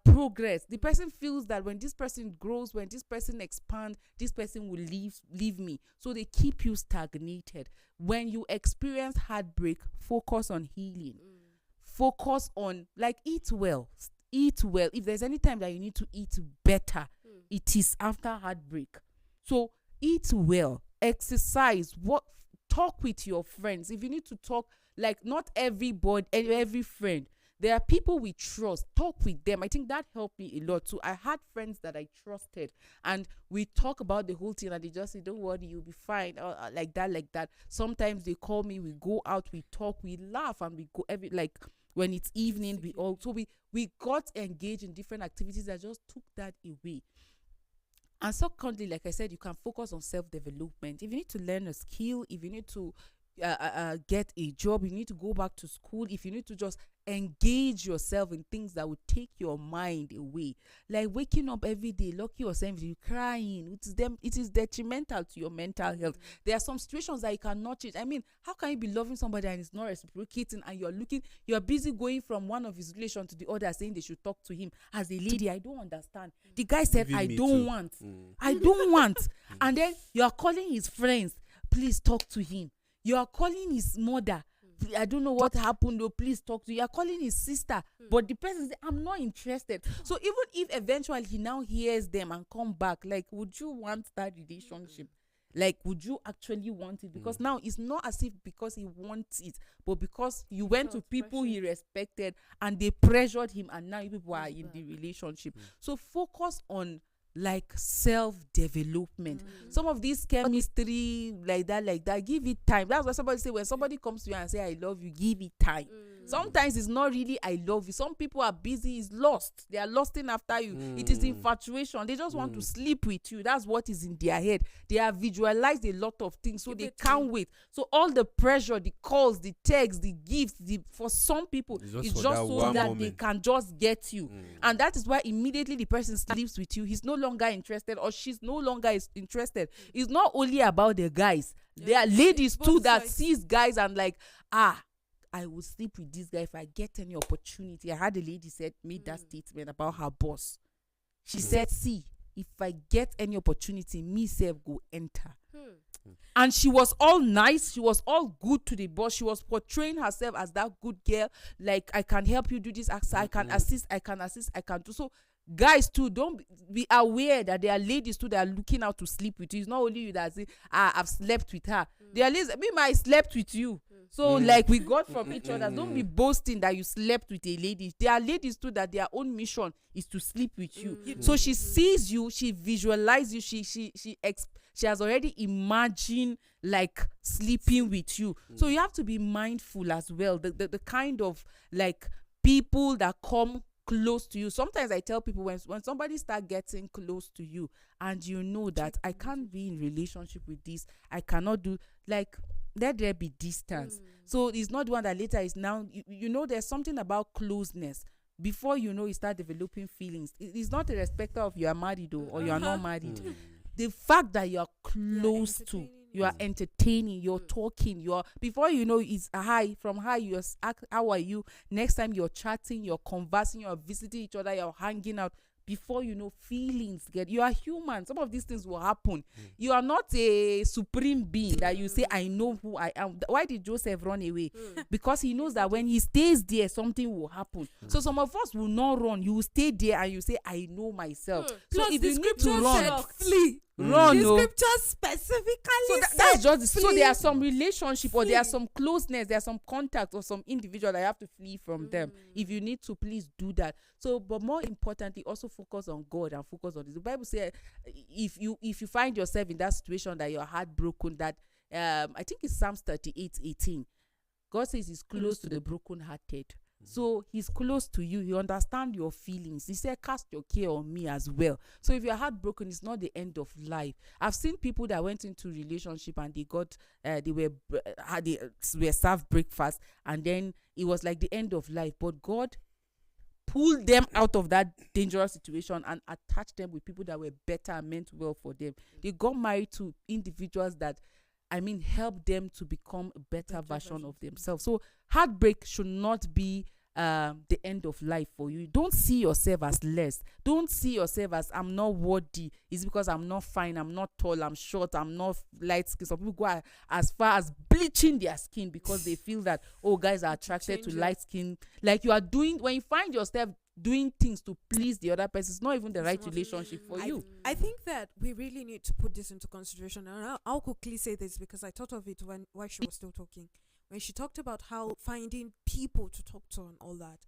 progress. The person feels that when this person grows, when this person expands, this person will leave me. So they keep you stagnated. When you experience heartbreak, focus on healing. Focus on, like, eat well. Eat well. If there's any time that you need to eat better, it is after heartbreak. So eat well, exercise, talk with your friends. If you need to talk, like, not everybody, every friend. There are people we trust. Talk with them. I think that helped me a lot too. I had friends that I trusted, and we talk about the whole thing, and they just say, don't worry, you'll be fine, like that. Sometimes they call me, we go out, we talk, we laugh, and we go when it's evening, we got engaged in different activities that just took that away. And secondly, like I said, you can focus on self-development. If you need to learn a skill, if you need to get a job, you need to go back to school, if you need to just engage yourself in things that would take your mind away, like waking up every day, locking yourself, you crying, it is detrimental to your mental health. There are some situations that you cannot change. I mean, how can you be loving somebody and it's not reciprocating, and you're busy going from one of his relation to the other, saying they should talk to him as a lady? I don't understand. The guy said, I don't want. And then you're calling his friends, please talk to him. You are calling his mother. I don't know what happened though. Please talk to you. You are calling his sister, but the person says, I'm not interested. So even if eventually he now hears them and come back, like, would you want that relationship? Like, would you actually want it? Because now it's not as if because he wants it, but because you went to people he respected and they pressured him, and now you people are in the relationship. So focus on like self-development. Some of these chemistry like that, give it time. That's why somebody say, when somebody comes to you and say I love you, give it time. Sometimes it's not really I love you. Some people are busy, is lost. They are lusting after you. It is infatuation. They just want to sleep with you. That's what is in their head. They have visualized a lot of things, so they can't wait. So all the pressure, the calls, the texts, the gifts, for some people, it's just so that they can just get you. And that is why immediately the person sleeps with you, he's no longer interested, or she's no longer interested. It's not only about the guys. There are ladies too that sees guys and like, I will sleep with this guy if I get any opportunity. I had a lady made that statement about her boss. She said, see, if I get any opportunity, me self go enter. And she was all nice. She was all good to the boss. She was portraying herself as that good girl. Like, I can help you do this. I can assist. I can do. So guys too, don't be aware that there are ladies too that are looking out to sleep with you. It's not only you that say, I've slept with her. There are ladies, I slept with you. So like, we got from each other. Don't be boasting that you slept with a lady. There are ladies too that their own mission is to sleep with you. So she sees you, she visualizes you, she has already imagined like sleeping with you. So you have to be mindful as well. The kind of like people that come close to you. Sometimes I tell people, when somebody start getting close to you and you know that I can't be in relationship with this, I cannot do, like, let there be distance. So it's not one that later is now, you know, there's something about closeness. Before you know, you start developing feelings. It's not a respecter of you are married or you are not married. The fact that you are close to, you are entertaining, you're talking, before you know, it's a hi. From hi, you're how are you? Next time you're chatting, you're conversing, you're visiting each other, you're hanging out. Before you know, feelings you are human. Some of these things will happen. You are not a supreme being that you say, I know who I am. Why did Joseph run away? Because he knows that when he stays there, something will happen. So some of us will not run. You will stay there and you say, I know myself. So Plus, if the you need to run, flee. run. The No. scripture specifically So said that's just flee. so there are some relationship or there are Flee. some closeness, there are some contact or some individual that you have to flee from them. If you need to, please do that. So, but more importantly, also focus on God and focus on this. The Bible says, if you find yourself in that situation that you're heartbroken, that I think it's Psalms 38:18. God says He's close to the brokenhearted. So He's close to you. He understands your feelings. He said, cast your care on me as well. So if you're heartbroken, it's not the end of life. I've seen people that went into relationship and they got they were served breakfast, and then it was like the end of life. But God pulled them out of that dangerous situation and attached them with people that were better and meant well for them. They got married to individuals that, help them to become a better version of themselves. So heartbreak should not be the end of life for you. Don't see yourself as less. Don't see yourself as, I'm not worthy. It's because I'm not fine, I'm not tall, I'm short, I'm not light skin. Some people go as far as bleaching their skin because they feel that, guys are attracted to light skin. Like, you are doing, when you find yourself doing things to please the other person, it's not even the right relationship for you. I think that we really need to put this into consideration, and I'll quickly say this because I thought of it while she was still talking, when she talked about how finding people to talk to and all that.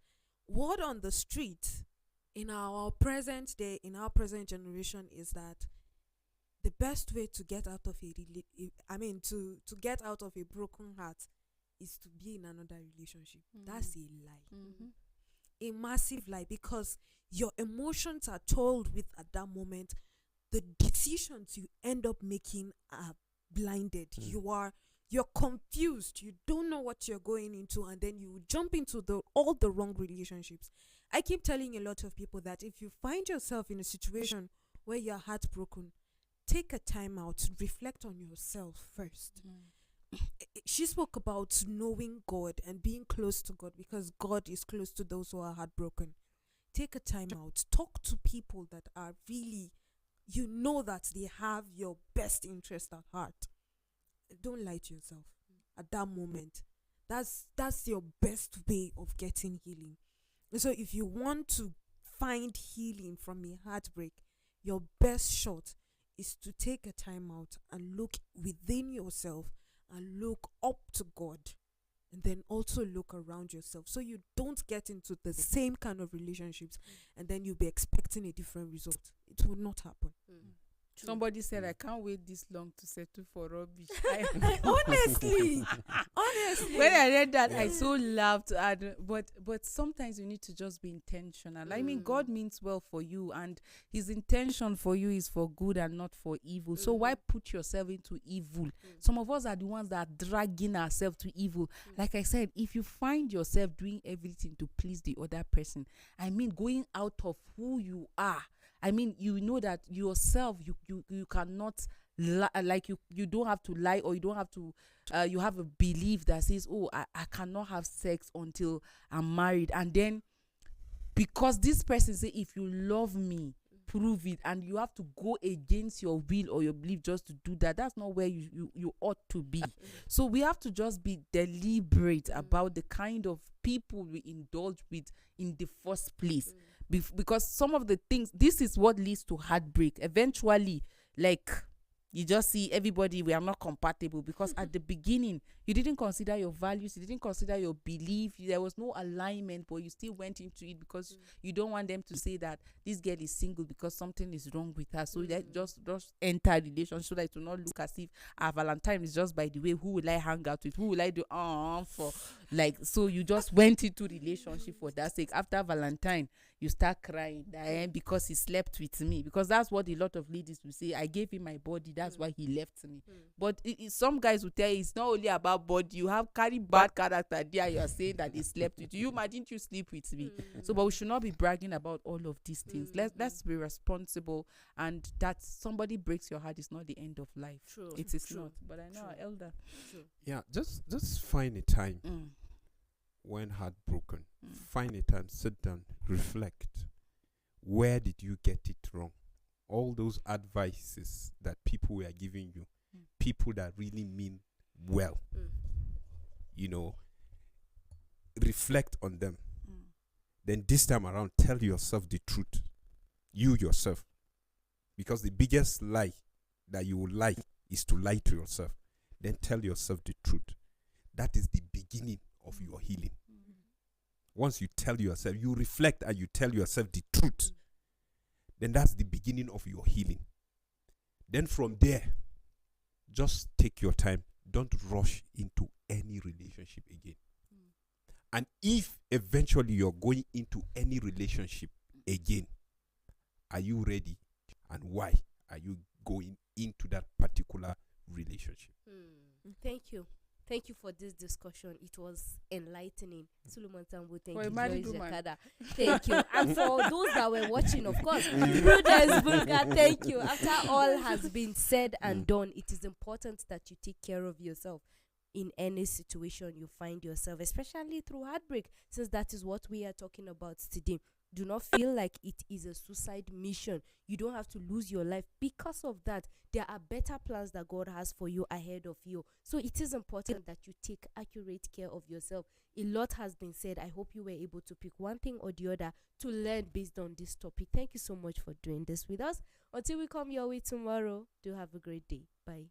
Word on the street in our present day, in our present generation, is that the best way to get out of to get out of a broken heart is to be in another relationship. That's a lie. A massive lie, because your emotions are told with at that moment. The decisions you end up making are blinded. You're confused. You don't know what you're going into, and then you jump into all the wrong relationships. I keep telling a lot of people that if you find yourself in a situation where you're heartbroken, take a time out, reflect on yourself first. She spoke about knowing God and being close to God, because God is close to those who are heartbroken. Take a time out. Talk to people that are really, you know that they have your best interest at heart. Don't lie to yourself. at that moment. That's your best way of getting healing. And so if you want to find healing from a heartbreak, your best shot is to take a time out and look within yourself and look up to God, and then also look around yourself, so you don't get into the same kind of relationships and then you'll be expecting a different result. It will not happen. True. Somebody said, I can't wait this long to settle for rubbish. Honestly, When I read that, I so laughed. But sometimes you need to just be intentional. I mean, God means well for you, and His intention for you is for good and not for evil. So why put yourself into evil? Some of us are the ones that are dragging ourselves to evil. Like I said, if you find yourself doing everything to please the other person, I mean, going out of who you are. I mean, you know that yourself, you cannot like you don't have to lie, or you don't have to you have a belief that says, oh, I cannot have sex until I'm married. And then because this person say, if you love me, prove it, and you have to go against your will or your belief just to do that, that's not where you ought to be. So we have to just be deliberate about the kind of people we indulge with in the first place. Because some of the things, this is what leads to heartbreak eventually. Like, you just see everybody, we are not compatible, because at the beginning you didn't consider your values, you didn't consider your belief, there was no alignment, but you still went into it because you don't want them to say that this girl is single because something is wrong with her. So that just enter a relationship so that it will not look as if our Valentine is just by the way, who will I hang out with, who will I do for, like, so you just went into relationship for that sake. After Valentine, you start crying because he slept with me, because that's what a lot of ladies will say. I gave him my body, that's why he left me. But some guys will tell you it's not only about body, you have carry bad character there, you are saying that they slept with you. Why didn't you sleep with me? So but we should not be bragging about all of these things. Let's be responsible, and that somebody breaks your heart is not the end of life. True. It is not. But I know our elder. Yeah, just find a time when heartbroken. Find a time, sit down, reflect. Where did you get it wrong? All those advices that people were giving you, people that really mean well, reflect on them. Then this time around, tell yourself the truth. You yourself. Because the biggest lie that you will lie is to lie to yourself. Then tell yourself the truth. That is the beginning of your healing. Once you tell yourself, you reflect and you tell yourself the truth, then that's the beginning of your healing. Then from there, just take your time. Don't rush into any relationship again. And if eventually you're going into any relationship again, are you ready? And why are you going into that particular relationship? Thank you. Thank you for this discussion. It was enlightening. Suleiman Tambo, thank For you. a married Joyce woman. Jakada, thank you. And for those that were watching, of course, Prudence Bulga, thank you. After all has been said and done, it is important that you take care of yourself in any situation you find yourself, especially through heartbreak, since that is what we are talking about today. Do not feel like it is a suicide mission. You don't have to lose your life because of that. There are better plans that God has for you ahead of you. So it is important that you take accurate care of yourself. A lot has been said. I hope you were able to pick one thing or the other to learn based on this topic. Thank you so much for doing this with us. Until we come your way tomorrow, do have a great day. Bye.